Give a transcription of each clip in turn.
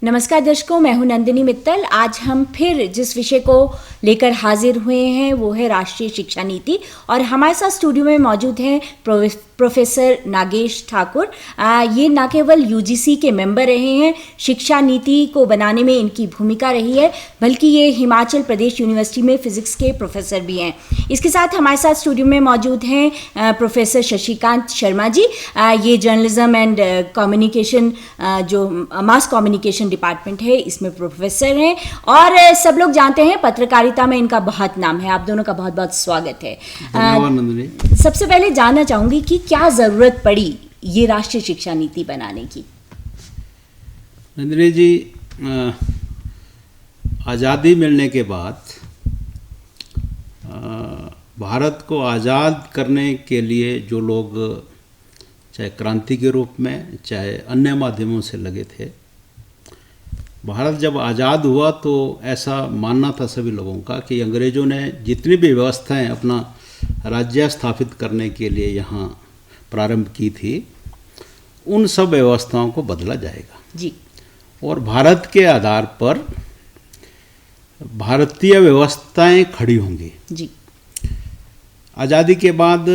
नमस्कार दर्शकों, मैं हूं नंदिनी मित्तल। आज हम फिर जिस विषय को लेकर हाजिर हुए हैं वो है राष्ट्रीय शिक्षा नीति, और हमारे साथ स्टूडियो में मौजूद हैं प्रोफेसर नागेश ठाकुर। ये न केवल यूजीसी के मेंबर रहे हैं, शिक्षा नीति को बनाने में इनकी भूमिका रही है, बल्कि ये हिमाचल प्रदेश यूनिवर्सिटी में फिजिक्स के प्रोफेसर भी हैं। इसके साथ हमारे साथ स्टूडियो में मौजूद हैं प्रोफेसर शशिकांत शर्मा जी। ये जर्नलिज्म एंड कम्युनिकेशन, जो मास कम्युनिकेशन डिपार्टमेंट है, इसमें प्रोफेसर हैं, और सब लोग जानते हैं पत्रकारिता में इनका बहुत नाम है। आप दोनों का बहुत बहुत स्वागत है। सबसे पहले जानना चाहूंगी कि क्या जरूरत पड़ी ये राष्ट्रीय शिक्षा नीति बनाने की? नंदिनी जी, आज़ादी मिलने के बाद भारत को आज़ाद करने के लिए जो लोग चाहे क्रांति के रूप में चाहे अन्य माध्यमों से लगे थे, भारत जब आज़ाद हुआ तो ऐसा मानना था सभी लोगों का कि अंग्रेज़ों ने जितनी भी व्यवस्थाएं अपना राज्य स्थापित करने के लिए यहाँ प्रारंभ की थी, उन सब व्यवस्थाओं को बदला जाएगा जी। और भारत के आधार पर भारतीय व्यवस्थाएं खड़ी होंगी जी। आज़ादी के बाद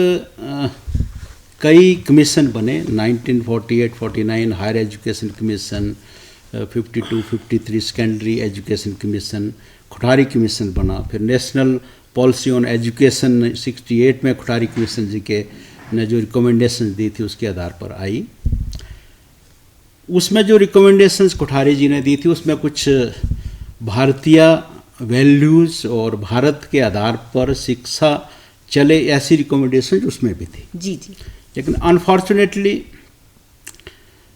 कई कमीशन बने, 1948-49 higher education commission, 52-53 secondary education commission, Kothari commission बना। फिर नेशनल पॉलिसी ऑन एजुकेशन 68 में कोठारी कमीशन जी के ने जो रिकमेंडेशन दी थी उसके आधार पर आई। उसमें जो रिकमेंडेशंस कोठारी जी ने दी थी उसमें कुछ भारतीय वैल्यूज़ और भारत के आधार पर शिक्षा चले ऐसी रिकमेंडेशन उसमें भी थी जी जी। लेकिन अनफॉर्चुनेटली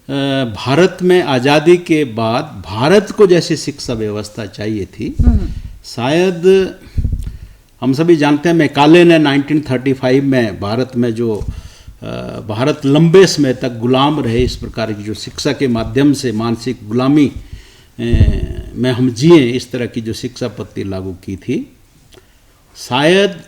भारत में आज़ादी के बाद भारत को जैसी शिक्षा व्यवस्था चाहिए थी, शायद हम सभी जानते हैं मैकाले ने 1935 में भारत में जो भारत लंबे समय तक गुलाम रहे, इस प्रकार की जो शिक्षा के माध्यम से मानसिक गुलामी में हम जिए, इस तरह की जो शिक्षा पद्धति लागू की थी, शायद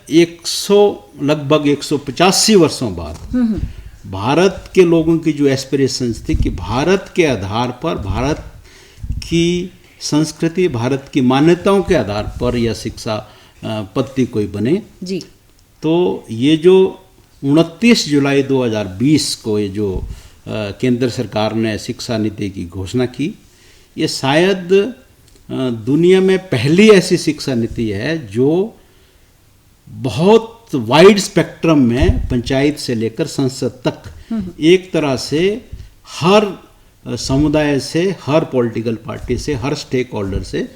लगभग 185 वर्षों बाद भारत के लोगों की जो एस्पिरेशंस थी कि भारत के आधार पर, भारत की संस्कृति, भारत की मान्यताओं के आधार पर यह शिक्षा पद्धति कोई बने जी। तो ये जो 29 जुलाई 2020 को ये जो केंद्र सरकार ने शिक्षा नीति की घोषणा की, ये शायद दुनिया में पहली ऐसी शिक्षा नीति है जो बहुत वाइड स्पेक्ट्रम में पंचायत से लेकर संसद तक एक तरह से हर समुदाय से, हर पॉलिटिकल पार्टी से, हर स्टेक होल्डर से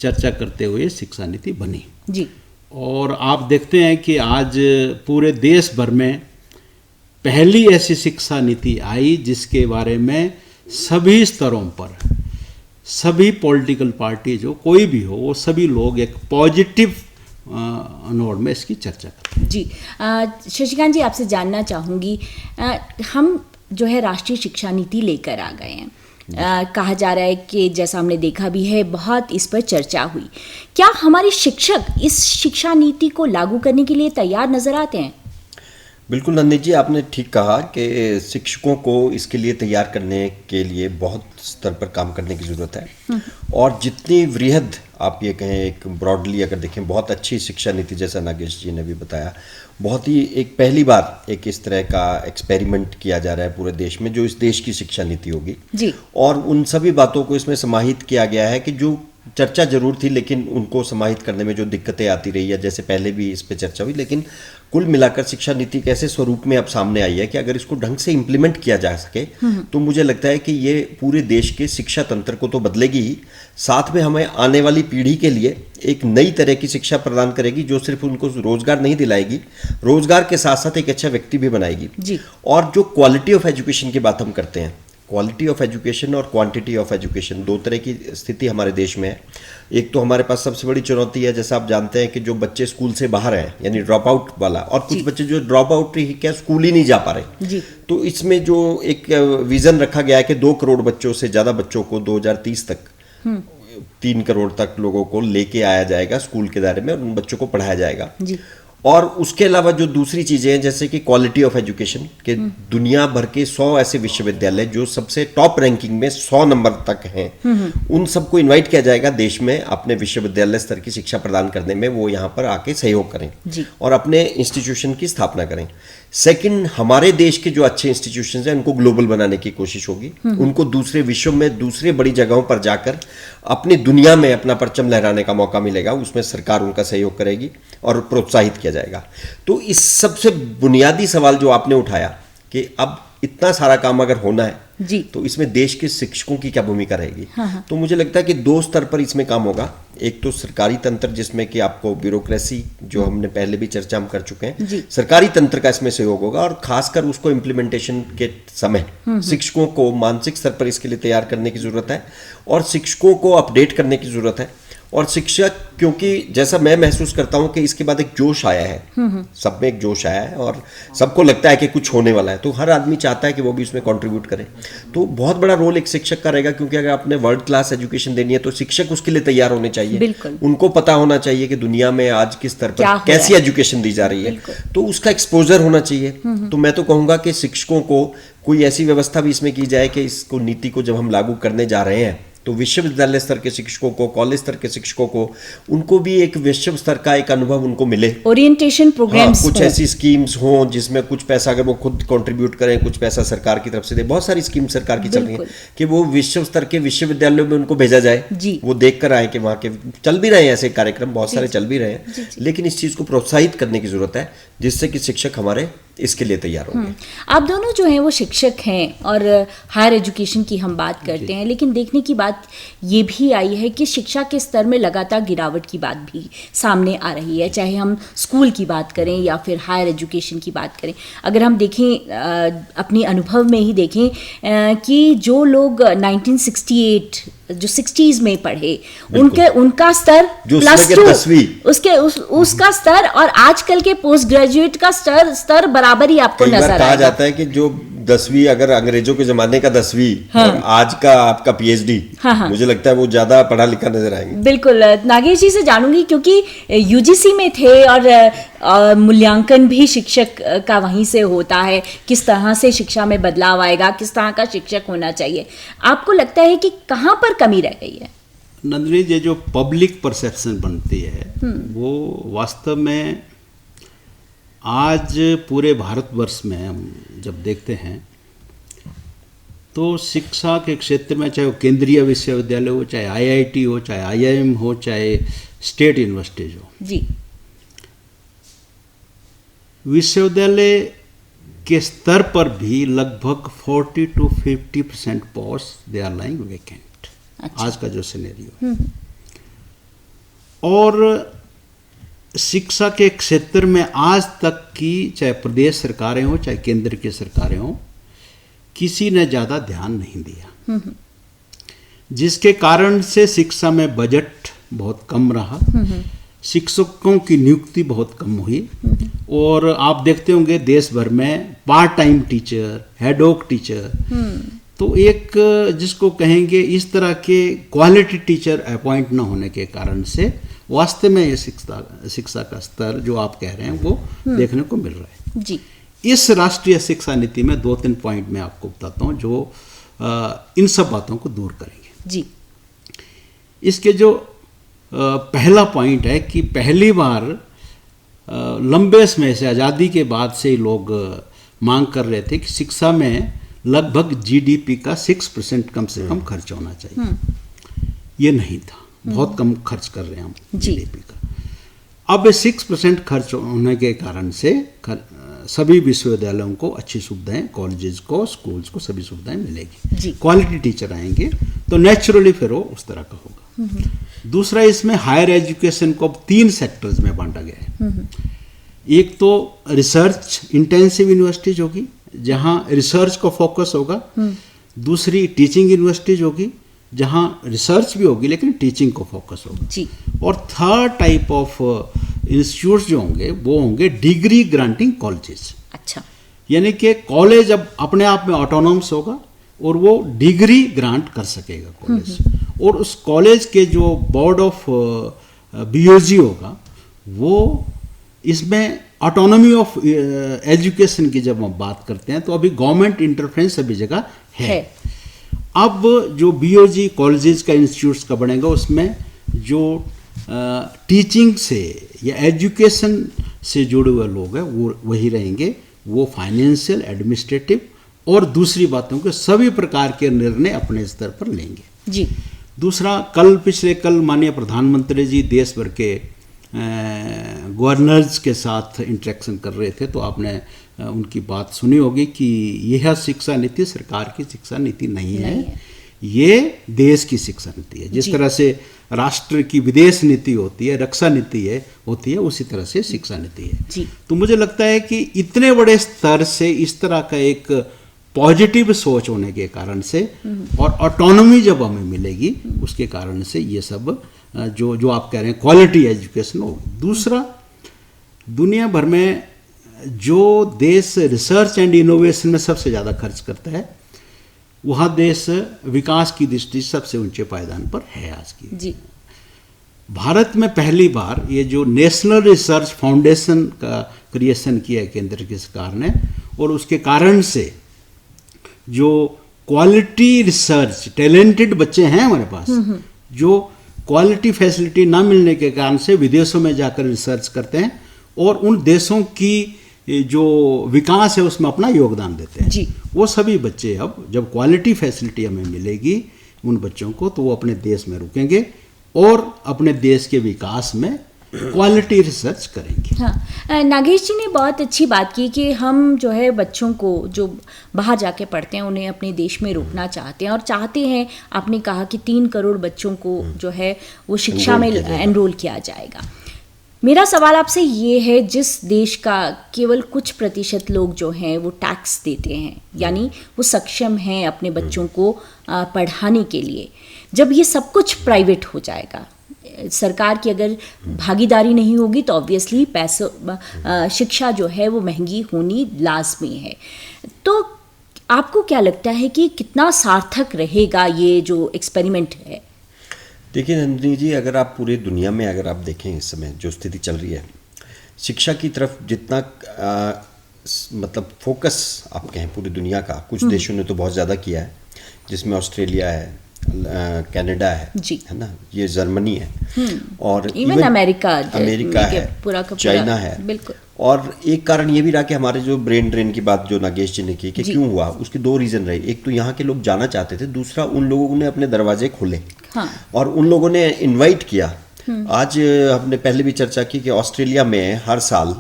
चर्चा करते हुए शिक्षा नीति बनी जी। और आप देखते हैं कि आज पूरे देश भर में पहली ऐसी शिक्षा नीति आई जिसके बारे में सभी स्तरों पर सभी पॉलिटिकल पार्टी जो कोई भी हो, वो सभी लोग एक पॉजिटिव नोट में इसकी चर्चा करते हैं जी। शशिकांत जी, आपसे जानना चाहूँगी, हम जो है राष्ट्रीय शिक्षा नीति लेकर आ गए हैं। कहा जा रहा है कि जैसा हमने देखा भी है, बहुत इस पर चर्चा हुई। क्या हमारे शिक्षक इस शिक्षा नीति को लागू करने के लिए तैयार नजर आते हैं? बिल्कुल नंदी जी, आपने ठीक कहा कि शिक्षकों को इसके लिए तैयार करने के लिए बहुत स्तर पर काम करने की ज़रूरत है। और जितनी वृहद आप ये कहें, एक ब्रॉडली अगर देखें, बहुत अच्छी शिक्षा नीति, जैसा नागेश जी ने भी बताया, बहुत ही एक पहली बार एक इस तरह का एक्सपेरिमेंट किया जा रहा है पूरे देश में, जो इस देश की शिक्षा नीति होगी जी। और उन सभी बातों को इसमें समाहित किया गया है कि जो चर्चा जरूर थी लेकिन उनको समाहित करने में जो दिक्कतें आती रही है, जैसे पहले भी इस पे चर्चा हुई, लेकिन कुल मिलाकर शिक्षा नीति कैसे स्वरूप में अब सामने आई है कि अगर इसको ढंग से इम्प्लीमेंट किया जा सके तो मुझे लगता है कि ये पूरे देश के शिक्षा तंत्र को तो बदलेगी ही, साथ में हमें आने वाली पीढ़ी के लिए एक नई तरह की शिक्षा प्रदान करेगी जो सिर्फ उनको रोजगार नहीं दिलाएगी, रोजगार के साथ साथ एक अच्छा व्यक्ति भी बनाएगी जी। और जो क्वालिटी ऑफ एजुकेशन की बात हम करते हैं, क्वालिटी ऑफ एजुकेशन और क्वांटिटी ऑफ एजुकेशन, दो तरह की स्थिति हमारे देश में है। एक तो हमारे पास सबसे बड़ी चुनौती है, जैसा आप जानते हैं कि जो बच्चे स्कूल से बाहर हैं, यानी ड्रॉप आउट वाला, और कुछ बच्चे जो ड्रॉप आउट ही क्या स्कूल ही नहीं जा पा रहे जी। तो इसमें जो एक विजन रखा गया है कि 2 करोड़ बच्चों से ज़्यादा बच्चों को 2030 तक 3 करोड़ तक लोगों को लेके आया जाएगा स्कूल के दायरे में और उन बच्चों को पढ़ाया जाएगा जी। और उसके अलावा जो दूसरी चीजें हैं जैसे कि क्वालिटी ऑफ एजुकेशन के दुनिया भर के 100 ऐसे विश्वविद्यालय जो सबसे टॉप रैंकिंग में 100 नंबर तक हैं, उन सबको इनवाइट किया जाएगा देश में अपने विश्वविद्यालय स्तर की शिक्षा प्रदान करने में, वो यहाँ पर आके सहयोग करें और अपने इंस्टीट्यूशन की स्थापना करें। सेकंड, हमारे देश के जो अच्छे इंस्टीट्यूशंस हैं उनको ग्लोबल बनाने की कोशिश होगी, उनको दूसरे विश्व में दूसरे बड़ी जगहों पर जाकर अपनी दुनिया में अपना परचम लहराने का मौका मिलेगा, उसमें सरकार उनका सहयोग करेगी और प्रोत्साहित किया जाएगा। तो इस सबसे बुनियादी सवाल जो आपने उठाया कि अब इतना सारा काम अगर होना है जी, तो इसमें देश के शिक्षकों की क्या भूमिका रहेगी। तो मुझे लगता है कि 2 स्तर पर इसमें काम होगा। एक तो सरकारी तंत्र जिसमें कि आपको ब्यूरोक्रेसी, जो हमने पहले भी चर्चा हम कर चुके हैं, सरकारी तंत्र का इसमें सहयोग होगा और खासकर उसको इम्प्लीमेंटेशन के समय शिक्षकों को मानसिक स्तर पर इसके लिए तैयार करने की जरूरत है और शिक्षकों को अपडेट करने की जरूरत है। और शिक्षक, क्योंकि जैसा मैं महसूस करता हूं कि इसके बाद एक जोश आया है, सब में एक जोश आया है और सबको लगता है कि कुछ होने वाला है, तो हर आदमी चाहता है कि वो भी उसमें कंट्रीब्यूट करे। तो बहुत बड़ा रोल एक शिक्षक का रहेगा, क्योंकि अगर आपने वर्ल्ड क्लास एजुकेशन देनी है तो शिक्षक उसके लिए तैयार होने चाहिए। उनको पता होना चाहिए कि दुनिया में आज किस स्तर पर कैसी एजुकेशन दी जा रही है, तो उसका एक्सपोजर होना चाहिए। तो मैं तो कहूंगा कि शिक्षकों को कोई ऐसी व्यवस्था भी इसमें की जाए कि इसको, नीति को जब हम लागू करने जा रहे हैं तो विश्वविद्यालय स्तर के शिक्षकों को, कॉलेज स्तर के शिक्षकों को, उनको भी एक विश्व स्तर का एक अनुभव उनको मिले, ओरिएंटेशन प्रोग्राम्स, कुछ ऐसी स्कीम्स हों जिसमें कुछ पैसा अगर वो खुद कंट्रीब्यूट करें, कुछ पैसा सरकार की तरफ से दे। बहुत सारी स्कीम सरकार की चल रही है कि वो विश्व स्तर के विश्वविद्यालयों में उनको भेजा जाए, वो देख कर आए कि वहाँ के चल भी रहे हैं ऐसे कार्यक्रम, बहुत सारे चल भी रहे हैं, लेकिन इस चीज को प्रोत्साहित करने की जरूरत है जिससे कि शिक्षक हमारे इसके लिए तैयार होंगे। आप दोनों जो हैं वो शिक्षक हैं और हायर एजुकेशन की हम बात करते हैं, लेकिन देखने की बात ये भी आई है कि शिक्षा के स्तर में लगातार गिरावट की बात भी सामने आ रही है, चाहे हम स्कूल की बात करें या फिर हायर एजुकेशन की बात करें। अगर हम देखें, अपनी अनुभव में ही देखें कि जो लोग 1968 जो 60s में पढ़े, उनका स्तर +2 उसका स्तर और आजकल के पोस्ट ग्रेजुएट का स्तर बराबर ही आपको नजर कहा जाता है कि जो 10वीं अगर अंग्रेजों के जमाने का 10वीं और आज का आपका PhD, मुझे लगता है वो ज्यादा पढ़ा लिखा नजर आएंगे। बिल्कुल, नागेश जी से जानूंगी क्योंकि UGC में थे और मूल्यांकन भी शिक्षक का वहीं से होता है, किस तरह से शिक्षा में बदलाव आएगा, किस तरह का शिक्षक होना चाहिए। आपको लगता है कि कहाँ पर कमी रह गई है? नंदिनी जी, जो पब्लिक परसेप्शन बनती है वो वास्तव में आज पूरे भारतवर्ष में हम जब देखते हैं तो शिक्षा के क्षेत्र में, चाहे वो केंद्रीय विश्वविद्यालय हो, चाहे IIT हो, चाहे IIM हो, चाहे स्टेट यूनिवर्सिटीज हो जी, विश्वविद्यालय के स्तर पर भी लगभग 40 to 50% post they are lying vacant. आज का जो सिनेरियो, और शिक्षा के क्षेत्र में आज तक की चाहे प्रदेश सरकारें हो चाहे केंद्र की सरकारें हो, किसी ने ज़्यादा ध्यान नहीं दिया, जिसके कारण से शिक्षा में बजट बहुत कम रहा, शिक्षकों की नियुक्ति बहुत कम हुई, और आप देखते होंगे देश भर में पार्ट टाइम टीचर, हेडऑक टीचर, तो एक जिसको कहेंगे इस तरह के क्वालिटी टीचर अपॉइंट न होने के कारण से वास्तव में ये शिक्षा का स्तर जो आप कह रहे हैं वो देखने को मिल रहा है जी। इस राष्ट्रीय शिक्षा नीति में 2-3 पॉइंट मैं आपको बताता हूँ जो इन सब बातों को दूर करेंगे जी। इसके जो पहला पॉइंट है कि पहली बार लंबे समय से, आज़ादी के बाद से लोग मांग कर रहे थे कि शिक्षा में लगभग GDP का 6% कम से कम खर्च होना चाहिए। ये नहीं था, बहुत कम खर्च कर रहे हैं हम GDP का। अब 6% खर्च होने के कारण से सभी विश्वविद्यालयों को अच्छी सुविधाएं, कॉलेजेस को, स्कूल्स को सभी सुविधाएं मिलेगी, क्वालिटी टीचर आएंगे, तो नेचुरली फिर वो उस तरह का होगा। दूसरा, इसमें हायर एजुकेशन को अब 3 सेक्टर्स में बांटा गया है। एक तो रिसर्च इंटेंसिव यूनिवर्सिटीज होगी जहां रिसर्च को फोकस होगा, दूसरी टीचिंग यूनिवर्सिटीज होगी जहां रिसर्च भी होगी लेकिन टीचिंग को फोकस होगा जी। और थर्ड टाइप ऑफ इंस्टीट्यूट्स जो होंगे वो होंगे डिग्री ग्रांटिंग कॉलेजेस। अच्छा, यानी कि कॉलेज अब अपने आप में ऑटोनॉमस होगा और वो डिग्री ग्रांट कर सकेगा कॉलेज, और उस कॉलेज के जो बोर्ड ऑफ BOG होगा वो इसमें ऑटोनॉमी ऑफ एजुकेशन की जब हम बात करते हैं तो अभी गवर्नमेंट इंटरफेरेंस सभी जगह है। अब जो बीओजी कॉलेजेस का इंस्टीट्यूट्स का बनेगा उसमें जो टीचिंग से या एजुकेशन से जुड़े हुए लोग हैं वो वही रहेंगे, वो फाइनेंशियल, एडमिनिस्ट्रेटिव और दूसरी बातों के सभी प्रकार के निर्णय अपने स्तर पर लेंगे। जी। दूसरा, पिछले कल माननीय प्रधानमंत्री जी देश भर के गवर्नर्स के साथ इंटरेक्शन कर रहे थे, तो आपने उनकी बात सुनी होगी कि यह शिक्षा नीति सरकार की शिक्षा नीति नहीं है, ये देश की शिक्षा नीति है। जिस तरह से राष्ट्र की विदेश नीति होती है, रक्षा नीति होती है, उसी तरह से शिक्षा नीति है। जी। तो मुझे लगता है कि इतने बड़े स्तर से इस तरह का एक पॉजिटिव सोच होने के कारण से और ऑटोनॉमी जब हमें मिलेगी उसके कारण से ये सब जो आप कह रहे हैं क्वालिटी एजुकेशन होगी। दूसरा, दुनिया भर में जो देश रिसर्च एंड इनोवेशन में सबसे ज़्यादा खर्च करता है वहाँ देश विकास की दृष्टि से सबसे ऊंचे पायदान पर है आज की। जी। भारत में पहली बार ये जो नेशनल रिसर्च फाउंडेशन का क्रिएशन किया है केंद्र की सरकार ने, और उसके कारण से जो क्वालिटी रिसर्च टैलेंटेड बच्चे हैं हमारे पास, जो क्वालिटी फैसिलिटी ना मिलने के कारण से विदेशों में जाकर रिसर्च करते हैं और उन देशों की जो विकास है उसमें अपना योगदान देते हैं। जी। वो सभी बच्चे अब जब क्वालिटी फैसिलिटी हमें मिलेगी उन बच्चों को, तो वो अपने देश में रुकेंगे और अपने देश के विकास में क्वालिटी रिसर्च करेंगे। हाँ, नागेश जी ने बहुत अच्छी बात की कि हम जो है बच्चों को जो बाहर जाके पढ़ते हैं उन्हें अपने देश में रोकना चाहते हैं और चाहते हैं, आपने कहा कि 3 करोड़ बच्चों को जो है वो शिक्षा में एनरोल किया जाएगा। मेरा सवाल आपसे ये है, जिस देश का केवल कुछ प्रतिशत लोग जो हैं वो टैक्स देते हैं, यानी वो सक्षम हैं अपने बच्चों को पढ़ाने के लिए, जब ये सब कुछ प्राइवेट हो जाएगा, सरकार की अगर भागीदारी नहीं होगी तो ऑब्वियसली शिक्षा जो है वो महंगी होनी लाजमी है। तो आपको क्या लगता है कि कितना सार्थक रहेगा ये जो एक्सपेरिमेंट है? देखिए नंदिनी जी, अगर आप पूरे दुनिया में अगर आप देखें इस समय जो स्थिति चल रही है, शिक्षा की तरफ जितना मतलब फोकस आप कहें पूरी दुनिया का, कुछ देशों ने तो बहुत ज़्यादा किया है, जिसमें ऑस्ट्रेलिया है, कनाडा है ना, ये जर्मनी है और इवन अमेरिका है, चाइना है। बिल्कुल। और एक कारण ये भी रहा कि हमारे जो ब्रेन ड्रेन की बात जो नागेश जी ने की कि क्यों हुआ, उसके 2 रीज़न रहे। एक तो यहाँ के लोग जाना चाहते थे, दूसरा उन लोगों ने अपने दरवाजे खोले। हाँ। और उन लोगों ने इनवाइट किया। आज हमने पहले भी चर्चा की कि ऑस्ट्रेलिया में हर साल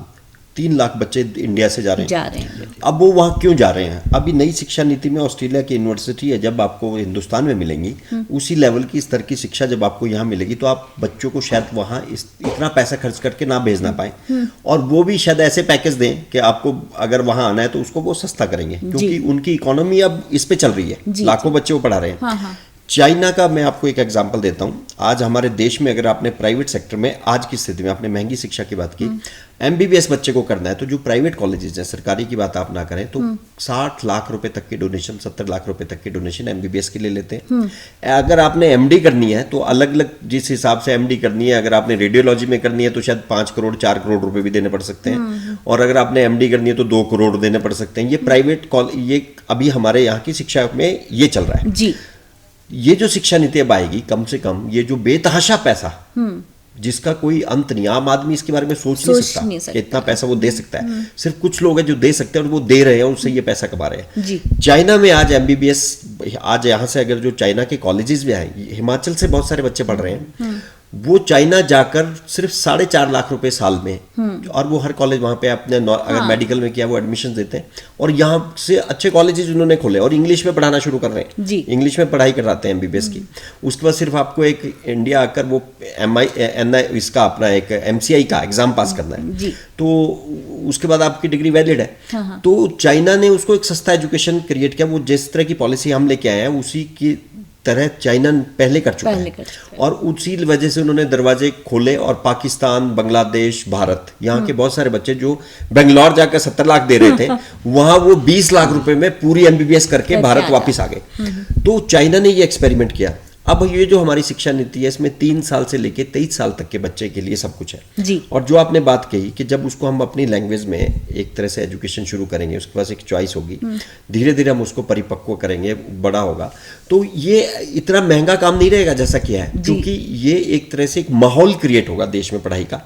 3 लाख बच्चे इंडिया से जा रहे हैं। अब वो वहाँ क्यों जा रहे हैं? अभी नई शिक्षा नीति में ऑस्ट्रेलिया की यूनिवर्सिटी है, जब आपको हिंदुस्तान में मिलेंगी उसी लेवल की स्तर की शिक्षा जब आपको यहाँ मिलेगी तो आप बच्चों को शायद वहाँ इतना पैसा खर्च करके ना भेजना पाए, और वो भी शायद ऐसे पैकेज दें कि आपको अगर वहाँ आना है तो उसको वो सस्ता करेंगे, क्योंकि उनकी इकोनॉमी अब इस पे चल रही है, लाखों बच्चे वो पढ़ा रहे हैं। चाइना का मैं आपको एक एग्जांपल देता हूं। आज हमारे देश में अगर आपने प्राइवेट सेक्टर में आज की स्थिति में आपने महंगी शिक्षा की बात की, एमबीबीएस बच्चे को करना है तो जो प्राइवेट कॉलेजेस हैं, सरकारी की बात आप ना करें तो 60 लाख रुपए तक के डोनेशन, 70 लाख रुपए तक के डोनेशन एमबीबीएस के लिए लेते हैं। अगर आपने एमडी करनी है तो अलग अलग जिस हिसाब से एमडी करनी है, अगर आपने रेडियोलॉजी में करनी है तो शायद 5 करोड़ 4 करोड़ रुपए भी देने पड़ सकते हैं, और अगर आपने एमडी करनी है तो 2 करोड़ देने पड़ सकते हैं। ये प्राइवेट ये अभी हमारे यहाँ की शिक्षा में ये चल रहा है जी। ये जो शिक्षा नीति अब आएगी, कम से कम ये जो बेतहाशा पैसा जिसका कोई अंत नहीं, आम आदमी इसके बारे में सोच नहीं सकता कि इतना पैसा वो दे सकता है। सिर्फ कुछ लोग हैं जो दे सकते हैं और वो दे रहे हैं और उससे ये पैसा कमा रहे हैं। चाइना में आज एमबीबीएस, आज यहाँ से अगर जो चाइना के कॉलेजेस भी आए, हिमाचल से बहुत सारे बच्चे पढ़ रहे हैं, वो चाइना जाकर सिर्फ 4.5 लाख रुपए साल में, और वो हर कॉलेज वहाँ पे अपने अगर मेडिकल में किया वो एडमिशन देते हैं, और यहाँ से अच्छे कॉलेजेस उन्होंने खोले और इंग्लिश में पढ़ाना शुरू कर रहे हैं, इंग्लिश में पढ़ाई कराते हैं एमबीबीएस की। उसके बाद सिर्फ आपको एक इंडिया आकर वो इसका अपना एक एमसीआई का एग्जाम पास करना है, तो उसके बाद आपकी डिग्री वैलिड है। तो चाइना ने उसको एक सस्ता एजुकेशन क्रिएट किया। वो जिस तरह की पॉलिसी हम लेके आए हैं उसी की तरह चाइना पहले कर चुका है, और उसी वजह से उन्होंने दरवाजे खोले, और पाकिस्तान, बांग्लादेश, भारत, यहाँ के बहुत सारे बच्चे जो बेंगलोर जाकर 70 लाख दे रहे थे वहां वो 20 लाख रुपए में पूरी एमबीबीएस करके भारत वापस आ गए। तो चाइना ने ये एक्सपेरिमेंट किया। अब ये जो हमारी शिक्षा नीति है इसमें 3 साल से लेके 23 साल तक के बच्चे के लिए सब कुछ है जी। और जो आपने बात कही कि जब उसको हम अपनी लैंग्वेज में एक तरह से एजुकेशन शुरू करेंगे, उसके पास एक चॉइस होगी, धीरे धीरे हम उसको परिपक्व करेंगे, बड़ा होगा, तो ये इतना महंगा काम नहीं रहेगा जैसा किया है, क्योंकि ये एक तरह से एक माहौल क्रिएट होगा देश में पढ़ाई का।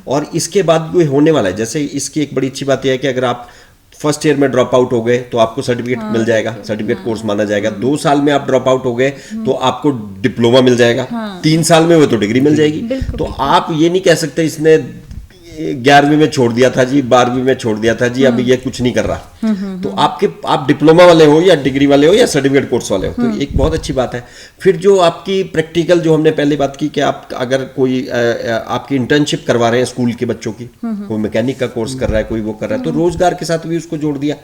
और इसके बाद जो होने वाला है, जैसे इसकी एक बड़ी अच्छी बात यह है कि अगर आप फर्स्ट ईयर में ड्रॉप आउट हो गए तो आपको सर्टिफिकेट मिल जाएगा, सर्टिफिकेट कोर्स माना जाएगा। 2 साल में आप ड्रॉप आउट हो गए तो आपको डिप्लोमा मिल जाएगा, 3 साल में वो तो डिग्री मिल जाएगी। तो आप ये नहीं कह सकते इसने 11वीं में छोड़ दिया था जी, 12वीं में छोड़ दिया था जी, अभी ये कुछ नहीं कर रहा। तो आप डिप्लोमा वाले हो या डिग्री वाले हो या सर्टिफिकेट कोर्स वाले हो, तो एक बहुत अच्छी बात है। फिर जो आपकी प्रैक्टिकल, जो हमने पहले बात की कि आप अगर कोई आपकी इंटर्नशिप करवा रहे हैं स्कूल के बच्चों की, कोई मैकेनिक का कोर्स कर रहा है, कोई वो कर रहा है, तो रोजगार के साथ भी उसको जोड़ दिया।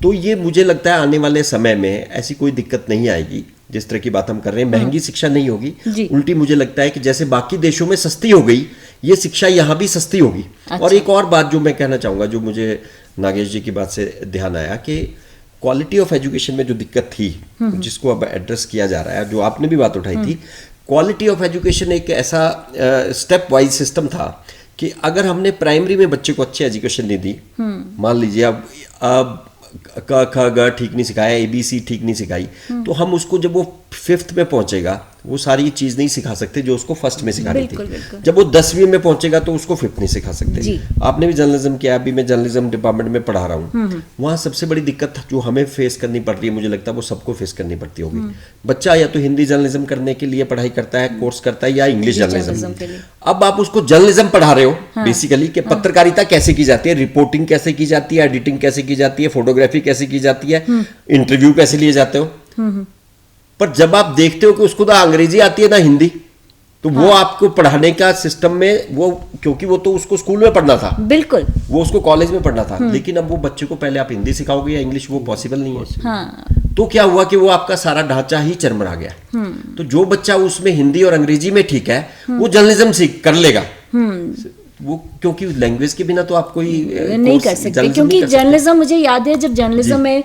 तो ये मुझे लगता है आने वाले समय में ऐसी कोई दिक्कत नहीं आएगी। जिस तरह की बात हम कर रहे हैं, महंगी शिक्षा नहीं होगी, उल्टी मुझे लगता है कि जैसे बाकी देशों में सस्ती हो गई, ये शिक्षा यहाँ भी सस्ती होगी। अच्छा। और एक और बात जो मैं कहना चाहूँगा, जो मुझे नागेश जी की बात से ध्यान आया, कि क्वालिटी ऑफ एजुकेशन में जो दिक्कत थी जिसको अब एड्रेस किया जा रहा है, जो आपने भी बात उठाई थी, क्वालिटी ऑफ एजुकेशन एक ऐसा स्टेप वाइज सिस्टम था कि अगर हमने प्राइमरी में बच्चे को अच्छी एजुकेशन नहीं दी, मान लीजिए अब क ख ग ठीक नहीं सिखाया, ABC ठीक नहीं सिखाई, तो हम उसको जब वो 5th में पहुंचेगा वो सारी चीज नहीं सिखा सकते जो उसको फर्स्ट में सिखानी थी। जब वो 10वीं में पहुंचेगा तो उसको 5th नहीं सिखा सकते। आपने भी जर्नलिज्म किया, अभी मैं जर्नलिज्म डिपार्टमेंट में पढ़ा रहा हूँ, वहाँ सबसे बड़ी दिक्कत जो हमें फेस करनी पड़ रही है, मुझे लगता है वो सबको फेस करनी पड़ती होगी। बच्चा या तो हिंदी जर्नलिज्म करने के लिए पढ़ाई करता है, कोर्स करता है, या इंग्लिश जर्नलिज्म। अब आप उसको जर्नलिज्म पढ़ा रहे हो बेसिकली, कि पत्रकारिता कैसे की जाती है, रिपोर्टिंग कैसे की जाती है, एडिटिंग कैसे की जाती है, फोटोग्राफी कैसे की जाती है, इंटरव्यू कैसे लिए जाते हो। पर जब आप देखते हो कि उसको ना अंग्रेजी आती है ना हिंदी, तो वो आपको पढ़ाने का सिस्टम में वो, क्योंकि वो तो उसको स्कूल में पढ़ना था, बिल्कुल वो उसको कॉलेज में पढ़ना था, लेकिन अब वो बच्चे को पहले आप हिंदी सिखाओगे या इंग्लिश, वो पॉसिबल नहीं है। हाँ। तो क्या हुआ कि वो आपका सारा ढांचा ही चरमरा गया। तो जो बच्चा उसमें हिंदी और अंग्रेजी में ठीक है, वो जर्नलिज्म सीख कर लेगा, वो क्योंकि लैंग्वेज के बिना तो आप कोई नहीं कर सकते। क्योंकि जर्नलिज्म, मुझे याद है जब जर्नलिज्म में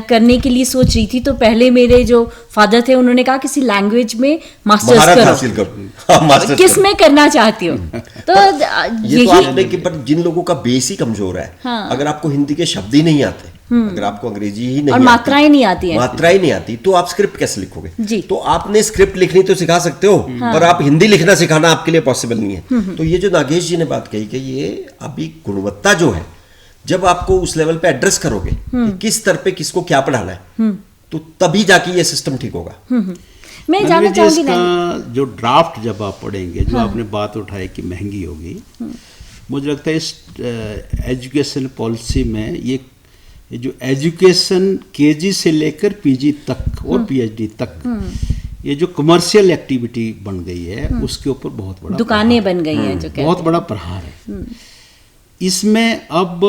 करने के लिए सोच रही थी, तो पहले मेरे जो फादर थे उन्होंने कहा किसी लैंग्वेज में मास्टर्स करो, किस में करना चाहती हो। तो ये तो आपने कि, पर जिन लोगों का बेस ही कमजोर है, अगर आपको हिंदी के शब्द ही नहीं आते, अगर आपको अंग्रेजी ही नहीं, और मात्राएं नहीं आती हैं, मात्राएं नहीं आती, तो आप स्क्रिप्ट कैसे लिखोगे। तो आपने स्क्रिप्ट लिखनी तो सिखा सकते हो, पर आप हिंदी लिखना सिखाना आपके लिए पॉसिबल नहीं है। तो ये जो नागेश जी ने बात कही कि ये अभी गुणवत्ता जो है, जब आपको उस लेवल पे एड्रेस करोगे कि किस स्तर पे किसको क्या पढ़ाना है, तो तभी जाके ये सिस्टम ठीक होगा। मैं जानना चाहूंगी जो ड्राफ्ट जब आप पढ़ेंगे, जो आपने बात उठाई कि महंगी होगी, मुझे लगता है इस एजुकेशन पॉलिसी में ये जो एजुकेशन KG से लेकर PG तक और PhD तक, ये जो कमर्शियल एक्टिविटी बन गई है, उसके ऊपर बहुत बड़ा दुकानें बन गई हैं, जो बहुत बड़ा प्रहार है। इसमें अब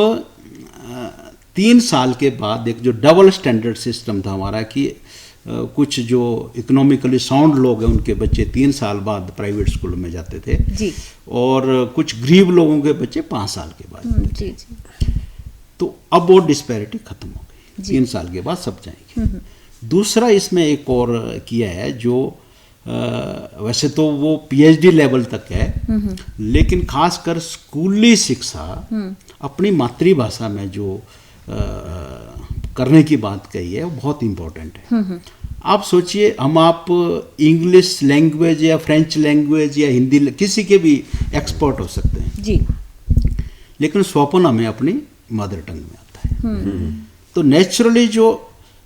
3 साल के बाद एक जो डबल स्टैंडर्ड सिस्टम था हमारा, कि कुछ जो इकोनॉमिकली साउंड लोग हैं उनके बच्चे 3 साल बाद प्राइवेट स्कूल में जाते थे जी, और कुछ गरीब लोगों के बच्चे 5 साल के बाद जी जी। तो अब वो डिस्पैरिटी खत्म हो गई, 3 साल के बाद सब जाएंगे। दूसरा इसमें एक और किया है, जो वैसे तो वो PhD लेवल तक है, लेकिन खासकर स्कूली शिक्षा अपनी मातृभाषा में जो करने की बात कही है, वो बहुत इम्पोर्टेंट है। आप सोचिए, आप इंग्लिश लैंग्वेज या फ्रेंच लैंग्वेज या हिंदी किसी के भी एक्सपर्ट हो सकते हैं जी, लेकिन स्वप्न हमें अपनी मदर टंग में आता है। तो नेचुरली जो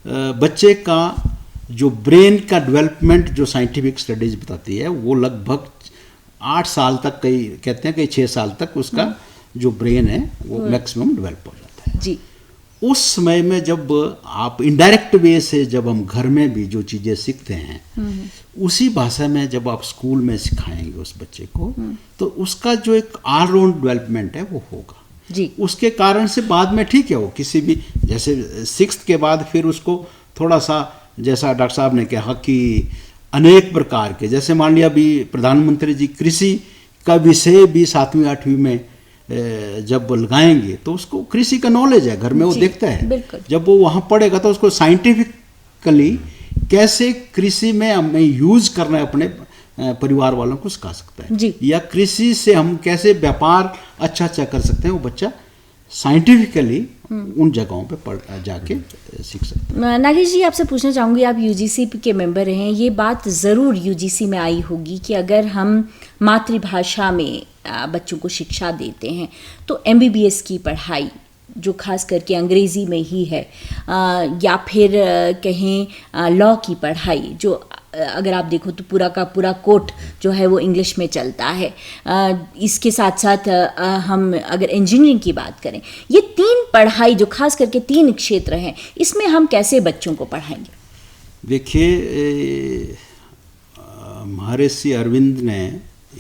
बच्चे का जो ब्रेन का डेवलपमेंट, जो साइंटिफिक स्टडीज बताती है, वो लगभग 8 साल तक, कई कहते हैं कि 6 साल तक उसका जो ब्रेन है वो मैक्सिमम डेवलप हो जाता है जी। उस समय में जब आप इनडायरेक्ट वे से, जब हम घर में भी जो चीज़ें सीखते हैं, उसी भाषा में जब आप स्कूल में सिखाएंगे उस बच्चे को, तो उसका जो एक ऑलराउंड डेवलपमेंट है वो होगा जी। उसके कारण से बाद में ठीक है, वो किसी भी, जैसे 6th के बाद फिर उसको थोड़ा सा, जैसा डॉक्टर साहब ने कहा कि अनेक प्रकार के, जैसे मान लिया अभी प्रधानमंत्री जी कृषि का विषय भी 7वीं 8वीं में जब लगाएंगे, तो उसको कृषि का नॉलेज है, घर में वो देखता है, जब वो वहाँ पढ़ेगा तो उसको साइंटिफिकली कैसे कृषि में हमें यूज करना है अपने परिवार वालों को सिखा सकता है जी। या कृषि से हम कैसे व्यापार अच्छा कर सकते हैं, वो बच्चा साइंटिफिकली उन जगहों पे पढ़ जाके सीख सकते हैं। नागेश जी, आपसे पूछना चाहूँगी, आप यूजीसी के मेंबर हैं, ये बात ज़रूर यूजीसी में आई होगी कि अगर हम मातृभाषा में बच्चों को शिक्षा देते हैं तो एमबीबीएस की पढ़ाई जो खास करके अंग्रेज़ी में ही है, या फिर कहें लॉ की पढ़ाई जो अगर आप देखो तो पूरा का पूरा कोर्ट जो है वो इंग्लिश में चलता है, इसके साथ साथ हम अगर इंजीनियरिंग की बात करें, ये तीन पढ़ाई जो खास करके तीन क्षेत्र हैं, इसमें हम कैसे बच्चों को पढ़ाएंगे? देखिए, महर्षि अरविंद ने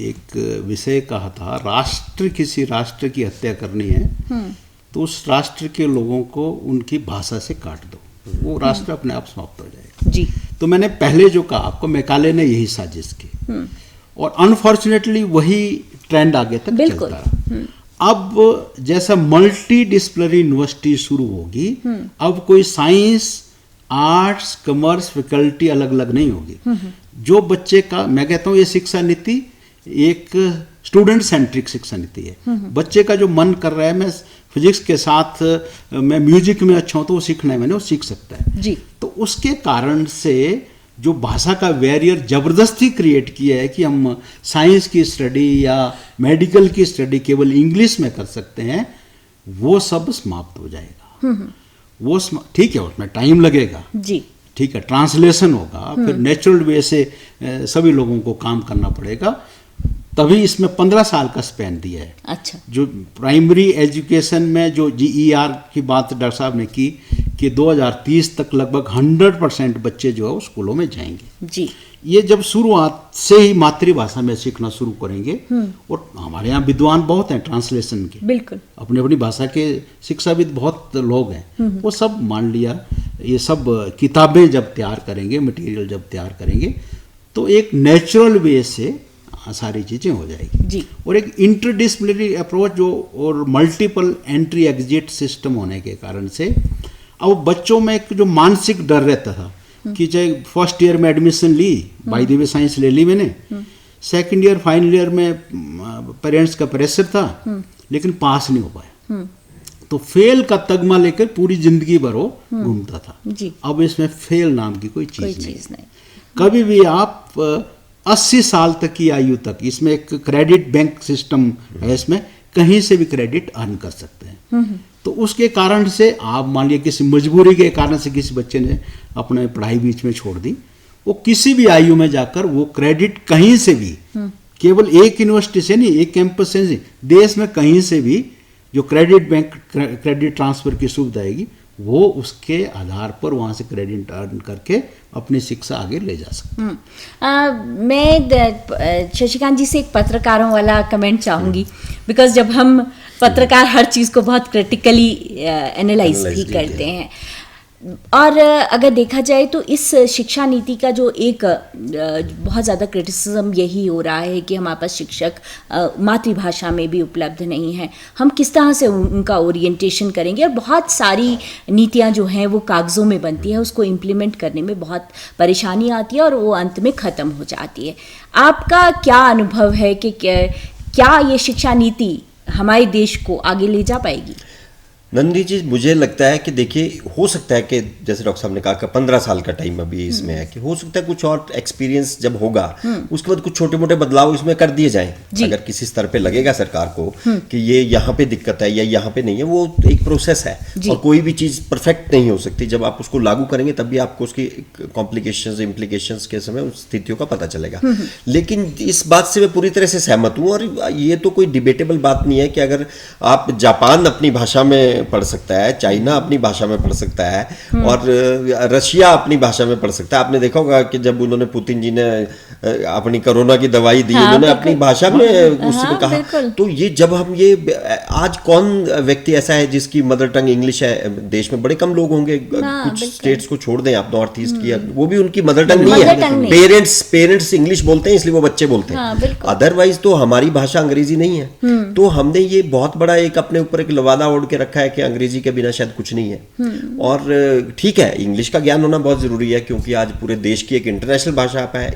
एक विषय कहा था, किसी राष्ट्र की हत्या करनी है तो उस राष्ट्र के लोगों को उनकी भाषा से काट दो, वो राष्ट्र अपने आप समाप्त हो जाएगा जी। तो मैंने पहले जो कहा आपको, मैकाले ने यही साजिश की और अनफॉर्चुनेटली वही ट्रेंड आगे तक चलता रहा। अब जैसा मल्टी डिसिप्लिनरी यूनिवर्सिटी शुरू होगी, अब कोई साइंस, आर्ट्स, कॉमर्स फैकल्टी अलग अलग नहीं होगी। जो बच्चे का, मैं कहता हूँ ये शिक्षा नीति एक स्टूडेंट सेंट्रिक शिक्षा नीति है। बच्चे का जो मन कर रहा है, मैं फिजिक्स के साथ मैं म्यूजिक में अच्छा हूँ तो वो सीखना है, मैंने वो सीख सकता है जी। तो उसके कारण से जो भाषा का बैरियर जबरदस्ती क्रिएट किया है कि हम साइंस की स्टडी या मेडिकल की स्टडी केवल इंग्लिश में कर सकते हैं, वो सब समाप्त हो जाएगा। वो ठीक है, उसमें टाइम लगेगा जी, ठीक है, ट्रांसलेशन होगा, फिर नेचुरल वे से सभी लोगों को काम करना पड़ेगा, तभी इसमें 15 साल का स्पैन दिया है। अच्छा। जो प्राइमरी एजुकेशन में जो GER की बात डॉक्टर साहब ने की कि 2030 तक लगभग 100% बच्चे जो है वो स्कूलों में जाएंगे जी। ये जब शुरुआत से ही मातृभाषा में सीखना शुरू करेंगे, और हमारे यहाँ विद्वान बहुत हैं ट्रांसलेशन के, बिल्कुल अपनी अपनी भाषा के शिक्षाविद बहुत लोग हैं, वो सब मान लिया, ये सब किताबें जब तैयार करेंगे, मटेरियल जब तैयार करेंगे तो एक नेचुरल वे से सारी चीज़ें हो जाएगी जी। और एक इंटरडिसिप्लिनरी अप्रोच जो और मल्टीपल एंट्री एग्जिट सिस्टम होने के कारण से अब बच्चों में एक जो मानसिक डर रहता था कि चाहे फर्स्ट ईयर में एडमिशन ली, बाय द वे साइंस ले ली मैंने, सेकंड ईयर फाइनल ईयर में पेरेंट्स का प्रेशर था लेकिन पास नहीं हो पाया, तो फेल का तगमा लेकर पूरी जिंदगी भर वो घूमता था जी। अब इसमें फेल नाम की कोई चीज़ नहीं। कभी भी आप 80 साल तक की आयु तक, इसमें एक क्रेडिट बैंक सिस्टम है, इसमें कहीं से भी क्रेडिट अर्न कर सकते हैं। तो उसके कारण से आप मान लिया किसी मजबूरी के कारण से किसी बच्चे ने अपने पढ़ाई बीच में छोड़ दी, वो किसी भी आयु में जाकर वो क्रेडिट कहीं से भी, केवल एक यूनिवर्सिटी से नहीं, एक कैंपस से नहीं, देश में कहीं से भी जो क्रेडिट बैंक क्रेडिट ट्रांसफर की सुविधा आएगी, वो उसके आधार पर वहाँ से क्रेडिट अर्न करके अपनी शिक्षा आगे ले जा सकते हैं। मैं शशिकांत जी से एक पत्रकारों वाला कमेंट चाहूँगी, बिकॉज जब हम पत्रकार हर चीज़ को बहुत क्रिटिकली एनालाइज भी करते हैं, और अगर देखा जाए तो इस शिक्षा नीति का जो एक बहुत ज़्यादा क्रिटिसिज्म यही हो रहा है कि हमारे पास शिक्षक मातृभाषा में भी उपलब्ध नहीं है, हम किस तरह से उनका ओरिएंटेशन करेंगे, और बहुत सारी नीतियाँ जो हैं वो कागज़ों में बनती है, उसको इम्प्लीमेंट करने में बहुत परेशानी आती है और वो अंत में ख़त्म हो जाती है। आपका क्या अनुभव है कि क्या ये शिक्षा नीति हमारे देश को आगे ले जा पाएगी? नंदी जी, मुझे लगता है कि देखिए, हो सकता है कि जैसे डॉक्टर साहब ने कहा कि 15 साल का टाइम अभी इसमें है, कि हो सकता है कुछ और एक्सपीरियंस जब होगा उसके बाद कुछ छोटे मोटे बदलाव इसमें कर दिए जाएं। अगर किसी स्तर पे लगेगा सरकार को कि ये यहाँ पे दिक्कत है या यहाँ पे नहीं है, वो एक प्रोसेस है और कोई भी चीज़ परफेक्ट नहीं हो सकती। जब आप उसको लागू करेंगे तब भी आपको उसकी कॉम्प्लिकेशंस, इम्प्लीकेशंस के समय उस स्थितियों का पता चलेगा। लेकिन इस बात से मैं पूरी तरह से सहमत हूँ, और ये तो कोई डिबेटेबल बात नहीं है कि अगर आप जापान अपनी भाषा में पढ़ सकता है, चाइना अपनी भाषा में पढ़ सकता है और रशिया अपनी भाषा में पढ़ सकता है। आपने देखा होगा कि जब उन्होंने पुतिन जी ने अपनी कोरोना की दवाई दी, उन्होंने अपनी भाषा में उसी में कहा। तो ये जब हम ये आज कौन व्यक्ति ऐसा है जिसकी मदर टंग इंग्लिश है? देश में बड़े कम लोग होंगे, कुछ स्टेट्स को छोड़ दें आप, नॉर्थ ईस्ट की, वो भी उनकी मदर टंग नहीं है। पेरेंट्स इंग्लिश बोलते हैं इसलिए वो बच्चे बोलते हैं, अदरवाइज तो हमारी भाषा अंग्रेजी नहीं है। तो हमने ये बहुत बड़ा एक अपने ऊपर एक लवादा ओढ़ के रखा है कि अंग्रेजी के बिना शायद कुछ नहीं है। और ठीक है, इंग्लिश का ज्ञान होना बहुत जरूरी है क्योंकि आज पूरे देश की एक इंटरनेशनल भाषा है,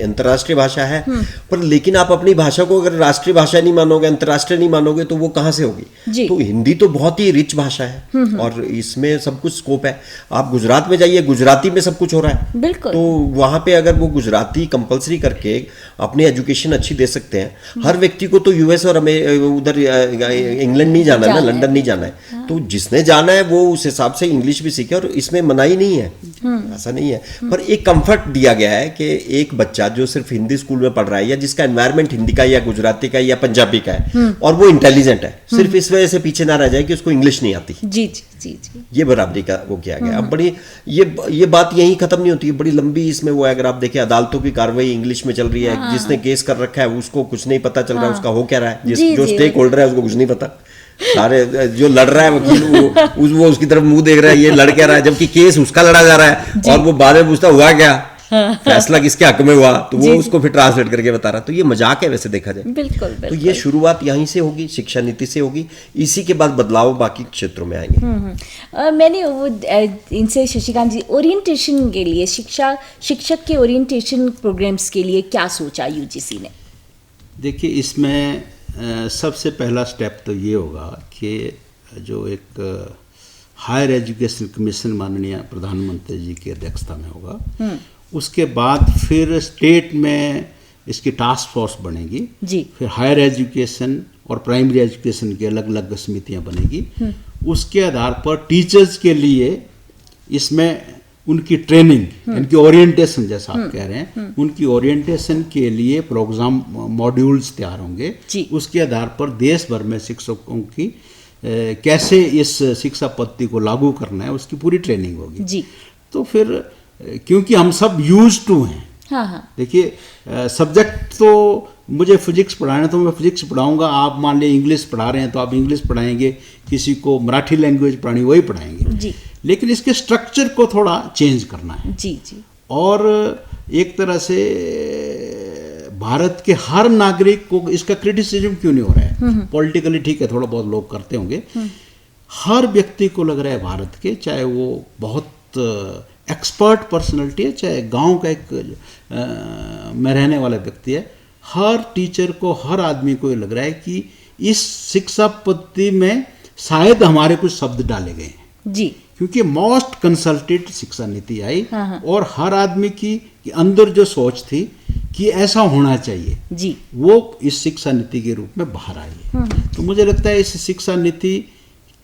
अंतर्राष्ट्रीय भाषा है। पर लेकिन आप अपनी भाषा को अगर राष्ट्रीय भाषा नहीं मानोगे, अंतर्राष्ट्रीय नहीं मानोगे, तो वो कहां से होगी? तो हिंदी तो बहुत ही रिच भाषा है और इसमें सब कुछ स्कोप है। आप गुजरात में जाइए, गुजराती में सब कुछ हो रहा है। बिल्कुल। तो वहां पे अगर वो गुजराती कंपलसरी करके अपनी एजुकेशन अच्छी दे सकते हैं। हर व्यक्ति को तो यूएस और उधर इंग्लैंड नहीं जाना है ना, लंदन नहीं जाना है। तो जिसने जाना है वो उस हिसाब से इंग्लिश भी सीखे, और इसमें मनाही नहीं है, ऐसा नहीं है। पर एक कंफर्ट दिया गया है कि एक बच्चा जो सिर्फ हिंदी स्कूल में पढ़ रहा है या जिसका एनवायरनमेंट हिंदी का या गुजराती का या पंजाबी का है और वो इंटेलिजेंट है, सिर्फ इस वजह से पीछे ना रह जाए कि उसको इंग्लिश नहीं आती। जी जी जी जी, ये बराबरी का वो किया गया। अब बड़ी ये बात यहीं खत्म नहीं होती है, बड़ी लंबी इसमें वो है। अगर आप देखें अदालतों की कार्रवाई इंग्लिश में चल रही है, जिसने केस कर रखा है उसको कुछ नहीं पता चल रहा है उसका हो क्या रहा है, जो स्टेक होल्डर है उसको कुछ नहीं पता। सारे जो लड़ रहा है वकील वो उसकी तरफ मुंह देख रहा है, ये लड़ क्या रहा है, जबकि केस उसका लड़ा जा रहा है और वो बाद में पूछता हुआ क्या, फैसला किसके हक में हुआ, तो वो उसको फिर ट्रांसलेट करके बता रहा। तो ये मजाक है वैसे देखा जाए। बिल्कुल। तो ये शुरुआत यहीं से होगी, शिक्षा नीति से होगी, इसी के बाद बदलाव बाकी क्षेत्रों में आएंगे। मैंने वो इनसे शशिकांत जी ओरिएंटेशन के लिए, शिक्षक के ओरिएंटेशन प्रोग्राम्स के लिए क्या सोचा यूजीसी ने? देखिए, इसमें सबसे पहला स्टेप तो ये होगा कि जो एक हायर एजुकेशन कमीशन माननीय प्रधानमंत्री जी की अध्यक्षता में होगा, उसके बाद फिर स्टेट में इसकी टास्क फोर्स बनेगी जी। फिर हायर एजुकेशन और प्राइमरी एजुकेशन की अलग अलग समितियां बनेगी। उसके आधार पर टीचर्स के लिए इसमें उनकी ट्रेनिंग, उनकी ओरिएंटेशन, जैसा आप कह रहे हैं, उनकी ओरिएंटेशन के लिए प्रोग्राम मॉड्यूल्स तैयार होंगे। उसके आधार पर देश भर में शिक्षकों की कैसे इस शिक्षा पद्धति को लागू करना है उसकी पूरी ट्रेनिंग होगी जी। तो फिर क्योंकि हम सब यूज टू हैं, देखिए सब्जेक्ट तो मुझे फिजिक्स पढ़ाना तो मैं फिजिक्स पढ़ाऊंगा, आप मान लीजिए इंग्लिश पढ़ा रहे हैं तो आप इंग्लिश पढ़ाएंगे, किसी को मराठी लैंग्वेज पढ़ानी वही पढ़ाएंगे जी। लेकिन इसके स्ट्रक्चर को थोड़ा चेंज करना है जी जी। और एक तरह से भारत के हर नागरिक को इसका क्रिटिसिज्म क्यों नहीं हो रहा है, पॉलिटिकली ठीक है थोड़ा बहुत लोग करते होंगे, हर व्यक्ति को लग रहा है भारत के, चाहे वो बहुत एक्सपर्ट पर्सनैलिटी है, चाहे गांव का एक में रहने वाला व्यक्ति है, हर टीचर को, हर आदमी को ये लग रहा है कि इस शिक्षा पद्धति में शायद हमारे कुछ शब्द डाले गए हैं जी। क्योंकि मोस्ट कंसल्टेड शिक्षा नीति आई और हर आदमी की अंदर जो सोच थी कि ऐसा होना चाहिए जी, वो इस शिक्षा नीति के रूप में बाहर आई है। तो मुझे लगता है इस शिक्षा नीति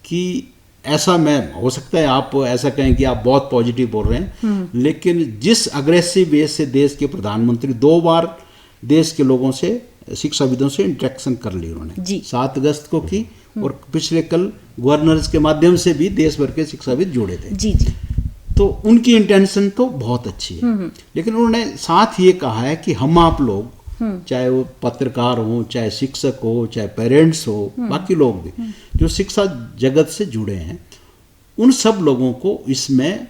की, ऐसा मैं, हो सकता है आप ऐसा कहें कि आप बहुत पॉजिटिव बोल रहे हैं, लेकिन जिस अग्रेसिव वे से देश के प्रधानमंत्री 2 बार देश के लोगों से, शिक्षाविदों से इंटरेक्शन कर ली उन्होंने, 7 अगस्त को की और पिछले कल गवर्नर्स के माध्यम से भी देश भर के शिक्षाविद जुड़े थे जी जी। तो उनकी इंटेंशन तो बहुत अच्छी है, लेकिन उन्होंने साथ ये कहा है कि हम आप लोग, चाहे वो पत्रकार हो, चाहे शिक्षक हो, चाहे पेरेंट्स हो, बाकी लोग भी जो शिक्षा जगत से जुड़े हैं, उन सब लोगों को इसमें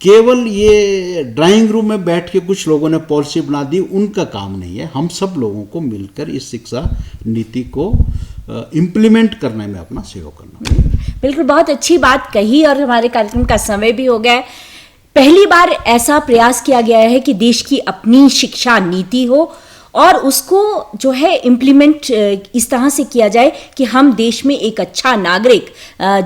केवल ये ड्राइंग रूम में बैठ के कुछ लोगों ने पॉलिसी बना दी, उनका काम नहीं है। हम सब लोगों को मिलकर इस शिक्षा नीति को इम्प्लीमेंट करने में अपना सहयोग करना। बिल्कुल, बहुत अच्छी बात कही और हमारे कार्यक्रम का समय भी हो गया है। पहली बार ऐसा प्रयास किया गया है कि देश की अपनी शिक्षा नीति हो और उसको जो है इम्प्लीमेंट इस तरह से किया जाए कि हम देश में एक अच्छा नागरिक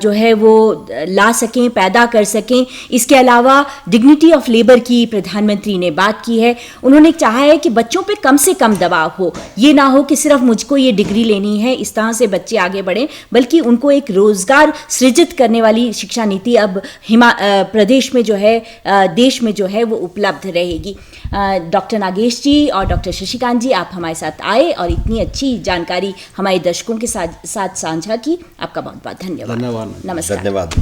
जो है वो ला सकें, पैदा कर सकें। इसके अलावा डिग्निटी ऑफ लेबर की प्रधानमंत्री ने बात की है। उन्होंने चाहा है कि बच्चों पे कम से कम दबाव हो, ये ना हो कि सिर्फ मुझको ये डिग्री लेनी है, इस तरह से बच्चे आगे बढ़ें, बल्कि उनको एक रोजगार सृजित करने वाली शिक्षा नीति अब प्रदेश में जो है, देश में जो है वो उपलब्ध रहेगी। डॉक्टर नागेश जी और डॉक्टर शशिकांत जी, आप हमारे साथ आए और इतनी अच्छी जानकारी हमारे दर्शकों के साथ साझा की। आपका बहुत बहुत धन्यवाद। धन्यवाद। नमस्कार। धन्यवाद।